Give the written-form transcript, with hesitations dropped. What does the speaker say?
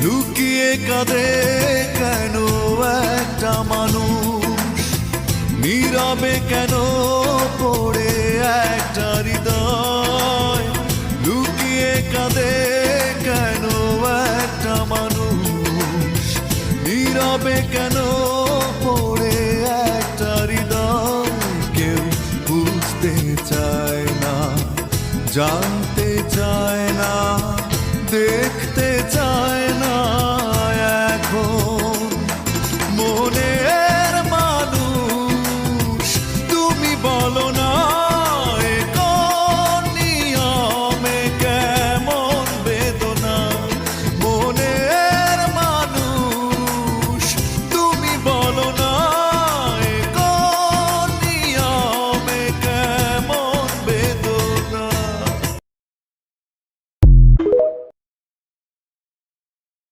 লুকিয়ে কাঁদে কেন একটা মানুষ, নীরবে কেন পড়ে একটা হৃদয়, লুকিয়ে কাঁদে কেন একটা মানুষ, নীরবে কেন পড়ে একটা হৃদয়। কেউ বুঝতে চায় না, জান